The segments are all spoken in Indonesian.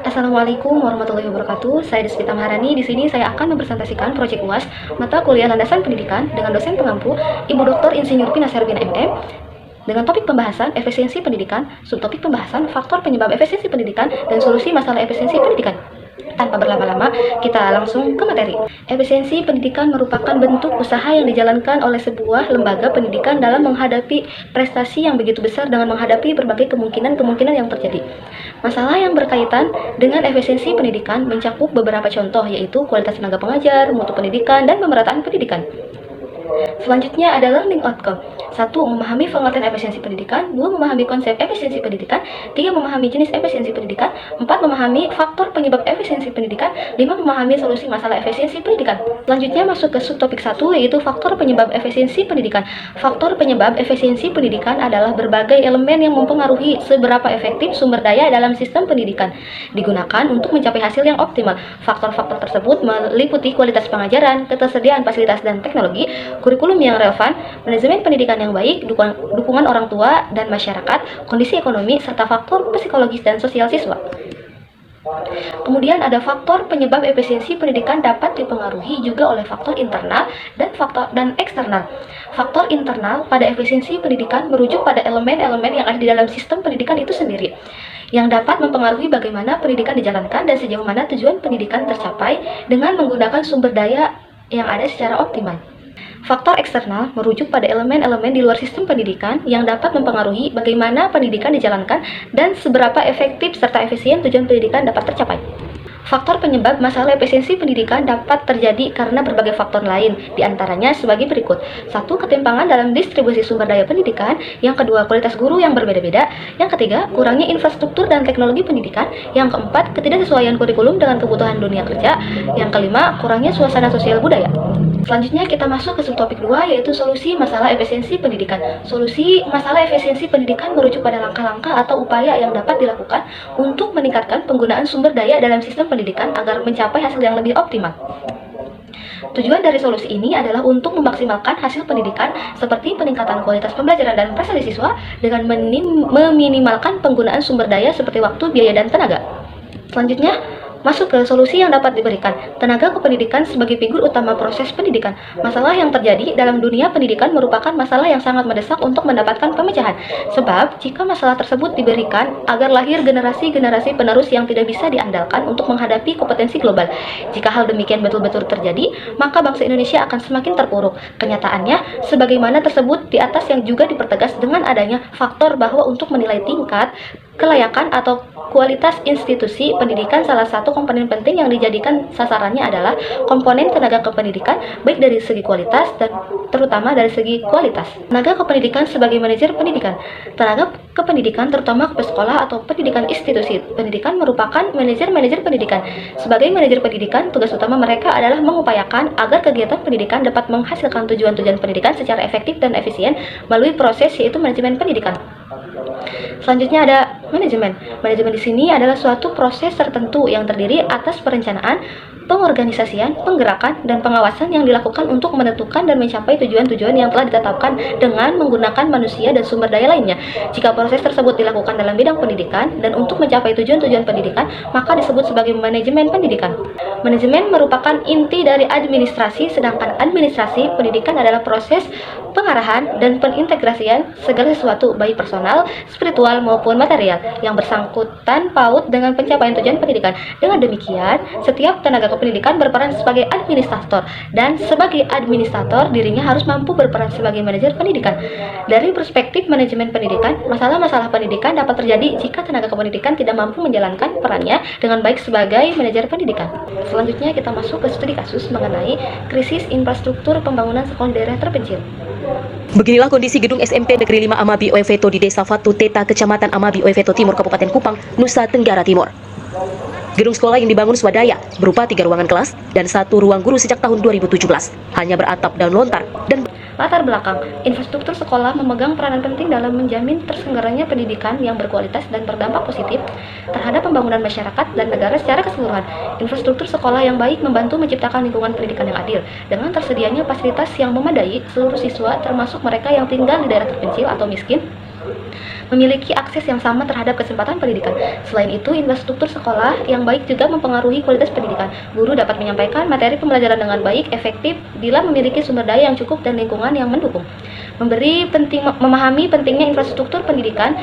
Assalamualaikum warahmatullahi wabarakatuh. Saya Desvita Maharani. Di sini saya akan mempresentasikan proyek UAS mata kuliah landasan pendidikan dengan dosen pengampu Ibu Dr. Insinyur Pina Serbina MM dengan topik pembahasan efisiensi pendidikan, subtopik pembahasan faktor penyebab efisiensi pendidikan dan solusi masalah efisiensi pendidikan. Tanpa berlama-lama, kita langsung ke materi. Efisiensi pendidikan merupakan bentuk usaha yang dijalankan oleh sebuah lembaga pendidikan dalam menghadapi prestasi yang begitu besar dengan menghadapi berbagai kemungkinan-kemungkinan yang terjadi. Masalah yang berkaitan dengan efisiensi pendidikan mencakup beberapa contoh, yaitu kualitas tenaga pengajar, mutu pendidikan, dan pemerataan pendidikan. Selanjutnya ada learning outcome. 1. Memahami pengertian efisiensi pendidikan. 2. Memahami konsep efisiensi pendidikan. 3. Memahami jenis efisiensi pendidikan. 4. Memahami faktor penyebab efisiensi pendidikan. 5. Memahami solusi masalah efisiensi pendidikan. Selanjutnya masuk ke subtopik 1, yaitu faktor penyebab efisiensi pendidikan. Faktor penyebab efisiensi pendidikan adalah berbagai elemen yang mempengaruhi seberapa efektif sumber daya dalam sistem pendidikan digunakan untuk mencapai hasil yang optimal. Faktor-faktor tersebut meliputi kualitas pengajaran, ketersediaan fasilitas dan teknologi, kurikulum yang relevan, manajemen pendidikan yang baik, dukungan orang tua dan masyarakat, kondisi ekonomi, serta faktor psikologis dan sosial siswa. Kemudian ada faktor penyebab efisiensi pendidikan dapat dipengaruhi juga oleh faktor internal dan eksternal. Faktor internal pada efisiensi pendidikan merujuk pada elemen-elemen yang ada di dalam sistem pendidikan itu sendiri, yang dapat mempengaruhi bagaimana pendidikan dijalankan dan sejauh mana tujuan pendidikan tercapai dengan menggunakan sumber daya yang ada secara optimal. Faktor eksternal merujuk pada elemen-elemen di luar sistem pendidikan yang dapat mempengaruhi bagaimana pendidikan dijalankan dan seberapa efektif serta efisien tujuan pendidikan dapat tercapai. Faktor penyebab masalah efisiensi pendidikan dapat terjadi karena berbagai faktor lain, diantaranya sebagai berikut. 1. Ketimpangan dalam distribusi sumber daya pendidikan. Yang kedua, kualitas guru yang berbeda-beda. Yang ketiga, kurangnya infrastruktur dan teknologi pendidikan. Yang keempat, ketidaksesuaian kurikulum dengan kebutuhan dunia kerja. Yang kelima, kurangnya suasana sosial budaya. Selanjutnya kita masuk ke subtopik 2, yaitu solusi masalah efisiensi pendidikan. Solusi masalah efisiensi pendidikan merujuk pada langkah-langkah atau upaya yang dapat dilakukan untuk meningkatkan penggunaan sumber daya dalam sistem pendidikan agar mencapai hasil yang lebih optimal. Tujuan dari solusi ini adalah untuk memaksimalkan hasil pendidikan seperti peningkatan kualitas pembelajaran dan prestasi siswa dengan meminimalkan penggunaan sumber daya seperti waktu, biaya, dan tenaga. Selanjutnya, masuk ke solusi yang dapat diberikan. Tenaga kependidikan sebagai figur utama proses pendidikan. Masalah yang terjadi dalam dunia pendidikan merupakan masalah yang sangat mendesak untuk mendapatkan pemecahan. Sebab, jika masalah tersebut diberikan agar lahir generasi-generasi penerus yang tidak bisa diandalkan untuk menghadapi kompetensi global. Jika hal demikian betul-betul terjadi, maka bangsa Indonesia akan semakin terpuruk. Kenyataannya, sebagaimana tersebut di atas yang juga dipertegas dengan adanya faktor bahwa untuk menilai tingkat kelayakan atau kualitas institusi pendidikan, salah satu komponen penting yang dijadikan sasarannya adalah komponen tenaga kependidikan, baik dari segi kualitas dan terutama dari segi kualitas. Tenaga kependidikan sebagai manajer pendidikan. Tenaga kependidikan terutama sekolah atau pendidikan institusi pendidikan merupakan manajer-manajer pendidikan. Sebagai manajer pendidikan, tugas utama mereka adalah mengupayakan agar kegiatan pendidikan dapat menghasilkan tujuan-tujuan pendidikan secara efektif dan efisien melalui proses yaitu manajemen pendidikan. Selanjutnya ada manajemen. Manajemen di sini adalah suatu proses tertentu yang terdiri atas perencanaan, pengorganisasian, penggerakan, dan pengawasan yang dilakukan untuk menentukan dan mencapai tujuan-tujuan yang telah ditetapkan dengan menggunakan manusia dan sumber daya lainnya. Jika proses tersebut dilakukan dalam bidang pendidikan dan untuk mencapai tujuan-tujuan pendidikan, maka disebut sebagai manajemen pendidikan. Manajemen merupakan inti dari administrasi, sedangkan administrasi pendidikan adalah proses pengarahan dan penintegrasian segala sesuatu baik personal, spiritual maupun material yang bersangkutan paut dengan pencapaian tujuan pendidikan. Dengan demikian, setiap tenaga kependidikan berperan sebagai administrator dan sebagai administrator dirinya harus mampu berperan sebagai manajer pendidikan. Dari perspektif manajemen pendidikan, masalah-masalah pendidikan dapat terjadi jika tenaga kependidikan tidak mampu menjalankan perannya dengan baik sebagai manajer pendidikan. Selanjutnya kita masuk ke studi kasus mengenai krisis infrastruktur pembangunan sekolah daerah terpencil. Beginilah kondisi gedung SMP Negeri 5 Amabi Oeveto di Desa Fatu Teta, Kecamatan Amabi Oeveto Timur, Kabupaten Kupang, Nusa Tenggara Timur. Gedung sekolah yang dibangun swadaya berupa 3 ruangan kelas dan 1 ruang guru sejak tahun 2017, hanya beratap daun lontar dan latar belakang. Infrastruktur sekolah memegang peranan penting dalam menjamin terselenggaranya pendidikan yang berkualitas dan berdampak positif terhadap pembangunan masyarakat dan negara secara keseluruhan. Infrastruktur sekolah yang baik membantu menciptakan lingkungan pendidikan yang adil dengan tersedianya fasilitas yang memadai seluruh siswa termasuk mereka yang tinggal di daerah terpencil atau miskin. memiliki akses yang sama terhadap kesempatan pendidikan. Selain itu, infrastruktur sekolah yang baik juga mempengaruhi kualitas pendidikan. Guru dapat menyampaikan materi pembelajaran dengan baik, efektif bila memiliki sumber daya yang cukup dan lingkungan yang mendukung. Memahami pentingnya infrastruktur pendidikan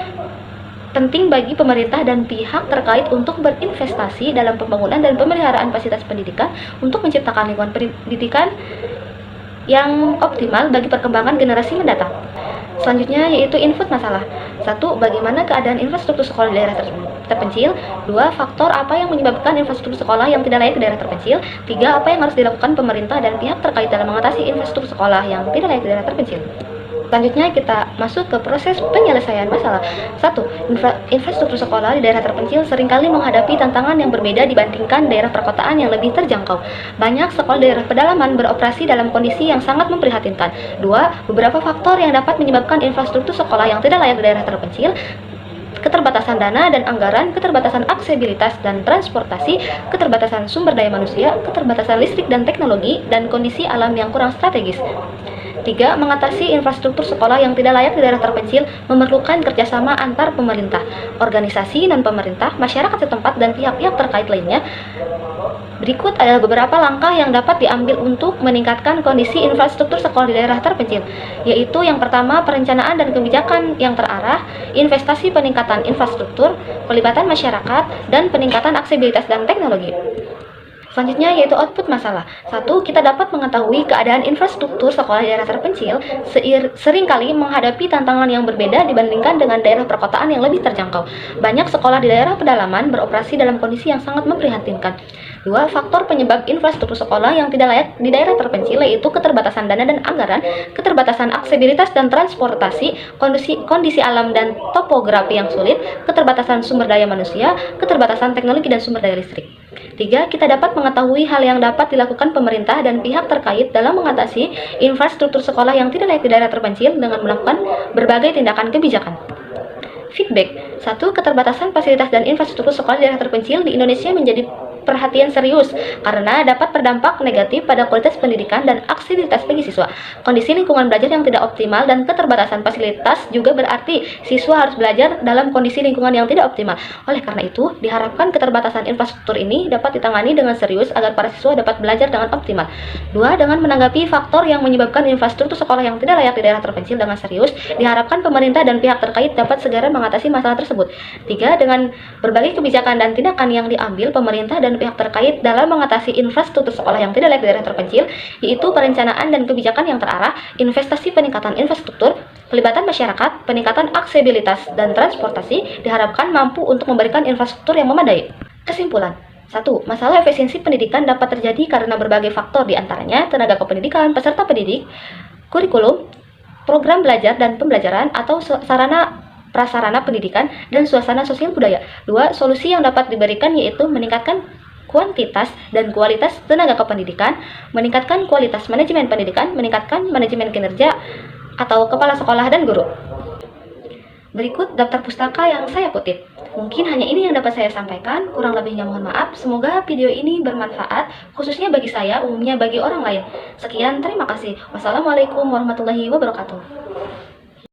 penting bagi pemerintah dan pihak terkait untuk berinvestasi dalam pembangunan dan pemeliharaan fasilitas pendidikan untuk menciptakan lingkungan pendidikan yang optimal bagi perkembangan generasi mendatang. Selanjutnya yaitu input masalah. 1. Bagaimana keadaan infrastruktur sekolah di daerah terpencil. 2. Faktor apa yang menyebabkan infrastruktur sekolah yang tidak layak di daerah terpencil. 3. Apa yang harus dilakukan pemerintah dan pihak terkait dalam mengatasi infrastruktur sekolah yang tidak layak di daerah terpencil. Selanjutnya kita masuk ke proses penyelesaian masalah. 1. Infrastruktur sekolah di daerah terpencil seringkali menghadapi tantangan yang berbeda dibandingkan daerah perkotaan yang lebih terjangkau. Banyak sekolah daerah pedalaman beroperasi dalam kondisi yang sangat memprihatinkan. 2. Beberapa faktor yang dapat menyebabkan infrastruktur sekolah yang tidak layak di daerah terpencil: keterbatasan dana dan anggaran, keterbatasan aksesibilitas dan transportasi, keterbatasan sumber daya manusia, keterbatasan listrik dan teknologi, dan kondisi alam yang kurang strategis. 3. Mengatasi infrastruktur sekolah yang tidak layak di daerah terpencil memerlukan kerjasama antar pemerintah, organisasi non-pemerintah, masyarakat setempat, dan pihak-pihak terkait lainnya. Berikut adalah beberapa langkah yang dapat diambil untuk meningkatkan kondisi infrastruktur sekolah di daerah terpencil, yaitu yang pertama, perencanaan dan kebijakan yang terarah, investasi peningkatan infrastruktur, pelibatan masyarakat, dan peningkatan aksesibilitas dan teknologi. Selanjutnya yaitu output masalah. 1. Kita dapat mengetahui keadaan infrastruktur sekolah di daerah terpencil seringkali menghadapi tantangan yang berbeda dibandingkan dengan daerah perkotaan yang lebih terjangkau. Banyak sekolah di daerah pedalaman beroperasi dalam kondisi yang sangat memprihatinkan. 2. Faktor penyebab infrastruktur sekolah yang tidak layak di daerah terpencil yaitu keterbatasan dana dan anggaran, keterbatasan aksesibilitas dan transportasi, kondisi alam dan topografi yang sulit, keterbatasan sumber daya manusia, keterbatasan teknologi dan sumber daya listrik. 3. Kita dapat mengetahui hal yang dapat dilakukan pemerintah dan pihak terkait dalam mengatasi infrastruktur sekolah yang tidak layak di daerah terpencil dengan melakukan berbagai tindakan kebijakan. Feedback. 1. Keterbatasan fasilitas dan infrastruktur sekolah di daerah terpencil di Indonesia menjadi perhatian serius karena dapat berdampak negatif pada kualitas pendidikan dan aksesibilitas bagi siswa. Kondisi lingkungan belajar yang tidak optimal dan keterbatasan fasilitas juga berarti siswa harus belajar dalam kondisi lingkungan yang tidak optimal. Oleh karena itu, diharapkan keterbatasan infrastruktur ini dapat ditangani dengan serius agar para siswa dapat belajar dengan optimal. 2. Dengan menanggapi faktor yang menyebabkan infrastruktur sekolah yang tidak layak di daerah terpencil dengan serius, diharapkan pemerintah dan pihak terkait dapat segera mengatasi masalah tersebut. 3. Dengan berbagai kebijakan dan tindakan yang diambil pemerintah dan pihak terkait dalam mengatasi infrastruktur sekolah yang tidak layak di daerah terpencil, yaitu perencanaan dan kebijakan yang terarah, investasi peningkatan infrastruktur, pelibatan masyarakat, peningkatan aksesibilitas dan transportasi, diharapkan mampu untuk memberikan infrastruktur yang memadai. Kesimpulan. 1. Masalah efisiensi pendidikan dapat terjadi karena berbagai faktor, diantaranya tenaga kependidikan, peserta pendidik, kurikulum, program belajar dan pembelajaran atau sarana prasarana pendidikan, dan suasana sosial budaya. 2. Solusi yang dapat diberikan yaitu meningkatkan kuantitas dan kualitas tenaga kependidikan, meningkatkan kualitas manajemen pendidikan, meningkatkan manajemen kinerja atau kepala sekolah dan guru. Berikut daftar pustaka yang saya kutip. Mungkin hanya ini yang dapat saya sampaikan, kurang lebihnya mohon maaf. Semoga video ini bermanfaat, khususnya bagi saya, umumnya bagi orang lain. Sekian, terima kasih. Wassalamualaikum warahmatullahi wabarakatuh.